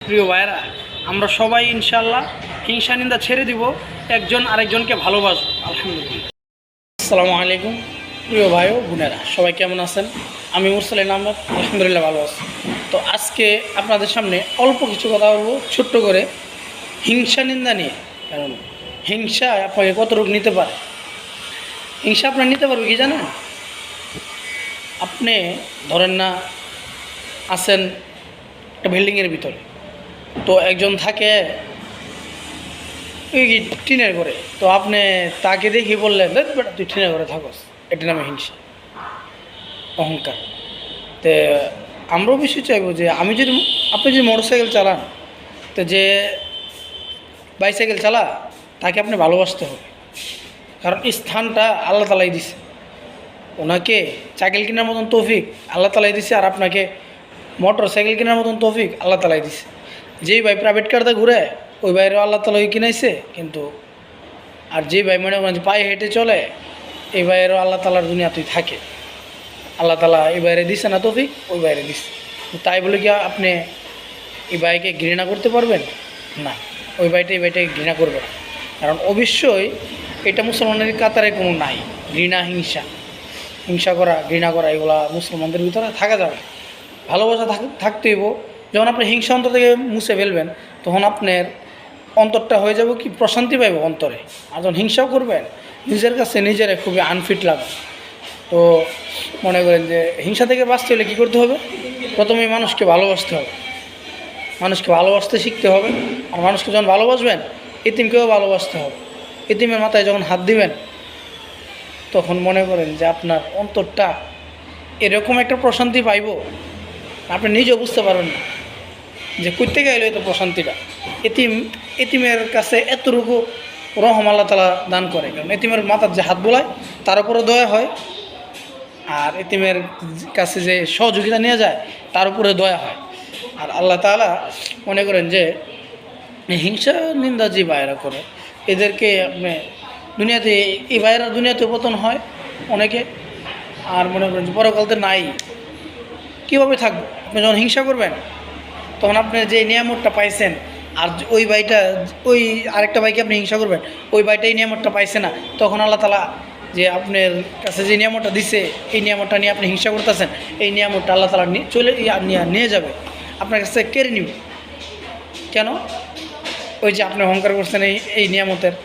প্রিয় ভাইরা, আমরা সবাই ইনশাল্লাহ হিংসা নিন্দা ছেড়ে দিব, একজন আরেকজনকে ভালোবাসবো। আলহামদুলিল্লাহ। আসসালামু আলাইকুম প্রিয় ভাই ও বোনেরা, সবাই কেমন আছেন? আমি মুরসালিন আহমেদ, আলহামদুলিল্লাহ ভালো আছি। তো আজকে আপনাদের সামনে অল্প কিছু কথা বলবো, ছোট্ট করে, হিংসা নিন্দা নিয়ে। কারণ হিংসা আপনাকে কত রোগ নিতে পারে। হিংসা আপনার নিতে পারবে কি জানেন? আপনি ধরেন না আছেন একটা বিল্ডিংয়ের ভিতরে, তো একজন থাকে ওই টিনের ঘরে, তো আপনি তাকে দেখি বললেন বেটা তুই টিনের ঘরে থাকস, এটা নামে হিংসা, অহংকার। তো আমরাও বেশি চাইবো যে আপনি যদি মোটরসাইকেল চালান, তো যে বাইসাইকেল চালা তাকে আপনি ভালোবাসতে হবে। কারণ এই স্থানটা আল্লাহ তালাই দিছে, ওনাকে সাইকেল কেনার মতন তৌফিক আল্লাহ তালাই দিছে, আর আপনাকে মোটর সাইকেল কেনার মতন তৌফিক আল্লাহ তালাই দিছে। যেই ভাই প্রাইভেট কারটা ঘুরে ওই ভাইয়েরও আল্লাহ তালাই কিনাইছে, কিন্তু আর যে ভাই মনে করেন পায়ে হেঁটে চলে এই ভাইয়েরও আল্লাহ তালার দুনিয়াতেই থাকে। আল্লাহ তালা এই বাইরে দিছে না তৌফিক, ওই বাইরে দিচ্ছে। তাই বলে কি আপনি এই ভাইকে ঘৃণা করতে পারবেন? না, ওই ভাইটা এই ভাইটাকে ঘৃণা করবে না। কারণ অবশ্যই এটা মুসলমানের কাতারে কোনো নাই। ঘৃণা, হিংসা করা, ঘৃণা করা এগুলা মুসলমানদের ভিতরে থাকা যাবে। ভালোবাসা থাকতে হইব। যখন আপনি হিংসা অন্তর থেকে মুছে ফেলবেন, তখন আপনার অন্তরটা হয়ে যাবে কি প্রশান্তি পাইব অন্তরে। আর যখন হিংসাও করবেন, নিজের কাছে নিজেরা খুবই আনফিট লাগে। তো মনে করেন যে হিংসা থেকে বাঁচতে হলে কী করতে হবে? প্রথমেই মানুষকে ভালোবাসতে হবে, মানুষকে ভালোবাসতে শিখতে হবে। আর মানুষকে যখন ভালোবাসবেন, এতিমকেও ভালোবাসতে হবে। এতিমের মাথায় যখন হাত দিবেন, তখন মনে করেন যে আপনার অন্তরটা এরকম একটা প্রশান্তি পাইব, আপনি নিজেও বুঝতে পারবেন না যে কই থেকে এলো এত প্রশান্তিটা। এতিমের কাছে এতটুকু রহম আল্লাহ তাআলা দান করে। কারণ এতিমের মাথার যে হাত বোলায় তার উপরও দয়া হয়, আর এতিমের কাছে যে সহযোগিতা নিয়ে যায় তার উপরে দয়া হয়। আর আল্লাহ তাআলা মনে করেন যে হিংসা নিন্দা যে ভাইয়েরা করে, এদেরকে আপনি দুনিয়াতে, এই ভাইয়েরা দুনিয়াতে পতন হয় অনেকে। আর মনে করেন যে পরকালতে নাই, কীভাবে থাকবো? আপনি যখন হিংসা করবেন, তখন আপনি যে নিয়ামতটা পাইছেন, আর ওই ভাইটা, ওই আরেকটা ভাইকে আপনি হিংসা করবেন, ওই ভাইটা এই নিয়ামতটা পাইছে না, তখন আল্লাহ তাআলা যে আপনার কাছে যে নিয়ামতটা দিছে, এই নিয়ামতটা নিয়ে আপনি হিংসা করতেছেন, এই নিয়ামতটা আল্লাহ তাআলা নিয়ে যাবে, আপনার কাছে কেড়ে নিবে। কেন? ওই যে আপনি অহংকার করছেন এই নিয়ামতের।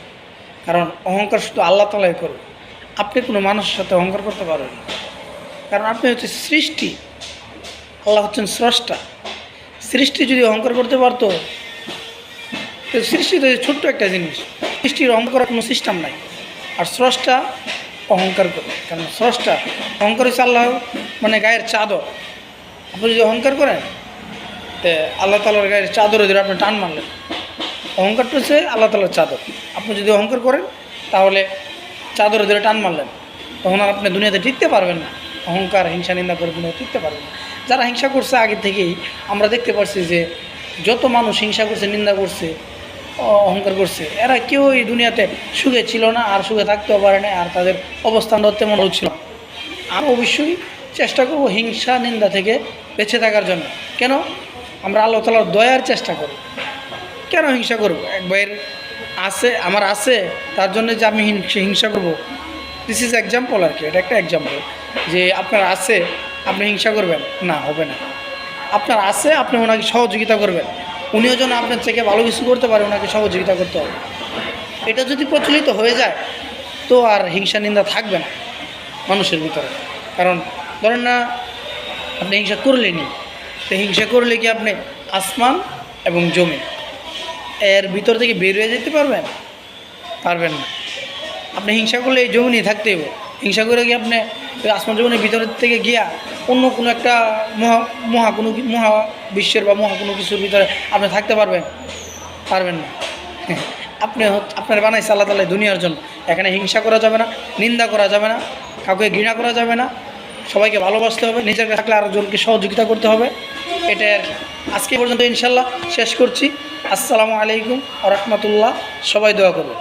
কারণ অহংকার শুধু আল্লাহ তাআলাই করবে, আপনি কোনো মানুষের সাথে অহংকার করতে পারবেন না। কারণ আপনি হচ্ছে সৃষ্টি, আল্লাহ হচ্ছেন স্রষ্টা। সৃষ্টি যদি অহংকার করতে পারতো, তো সৃষ্টি তো ছোট্ট একটা জিনিস, সৃষ্টির অহংকার কোনো সিস্টেম নাই। আর স্রষ্টা অহংকার করে, কারণ স্রষ্টা অহংকার হচ্ছে আল্লাহ মানে গায়ের চাদর। আপনি যদি অহংকার করেন, তো আল্লাহ তাআলার গায়ের চাদরে ধরে আপনি টান মারলেন, অহংকারটা হচ্ছে আল্লাহ তাআলার চাদর। আপনি যদি অহংকার করেন, তাহলে চাদরে ধরে টান মারলেন, তখন আর আপনি দুনিয়াতে টিকতে পারবেন না। অহংকার, হিংসা, নিন্দা করে দুনিয়াতে টিকতে পারবেন না। যারা হিংসা করছে আগে থেকেই আমরা দেখতে পাচ্ছি যে যত মানুষ হিংসা করছে, নিন্দা করছে, অহংকার করছে, এরা কেউ এই দুনিয়াতে সুখে ছিল না, আর সুখে থাকতেও পারে না, আর তাদের অবস্থানটাও তেমন হচ্ছিল। আমরা অবশ্যই চেষ্টা করব হিংসা নিন্দা থেকে বেঁচে থাকার জন্য। কেন? আমরা আল্লাহ তাআলার দয়ার চেষ্টা করব। কেন হিংসা করব? এক ভাইয়ের আমার আছে, তার জন্য যে আমি হিংসা করব? দিস ইজ এক্সাম্পল আর কি, এটা একটা এক্সাম্পল যে আপনার আছে, আপনি হিংসা করবেন না, হবে না। আপনার আছে, আপনি ওনাকে সহযোগিতা করবেন, উনিও যেন আপনার থেকে ভালো কিছু করতে পারে, ওনাকে সহযোগিতা করতে হবে। এটা যদি প্রচলিত হয়ে যায়, তো আর হিংসা নিন্দা থাকবে না মানুষের ভিতরে। কারণ ধরেন না, আপনি হিংসা করলেনই, তো হিংসা করলে কি আপনি আসমান এবং জমি এর ভিতর থেকে বের হয়ে যেতে পারবেন? পারবেন না। আপনি হিংসা করলে এই জমিনই থাকতে হবে। হিংসা করে কি আপনি আসমান জমিনের ভিতরের থেকে গিয়া অন্য কোনো একটা মহা বিশ্বের বা কোনো কিছুর ভিতরে আপনি থাকতে পারবেন? পারবেন না। আপনার বানাইছে আল্লাহ তাআলা দুনিয়ার জন্য। এখানে হিংসা করা যাবে না, নিন্দা করা যাবে না, কাউকে ঘৃণা করা যাবে না, সবাইকে ভালোবাসতে হবে, নিজের থাকলে আরেকজনকে সহযোগিতা করতে হবে। এটাই আর কি। আজকে পর্যন্ত ইনশাল্লাহ শেষ করছি। আসসালামু আলাইকুম ওয়া রাহমাতুল্লাহ। সবাই দোয়া করবেন।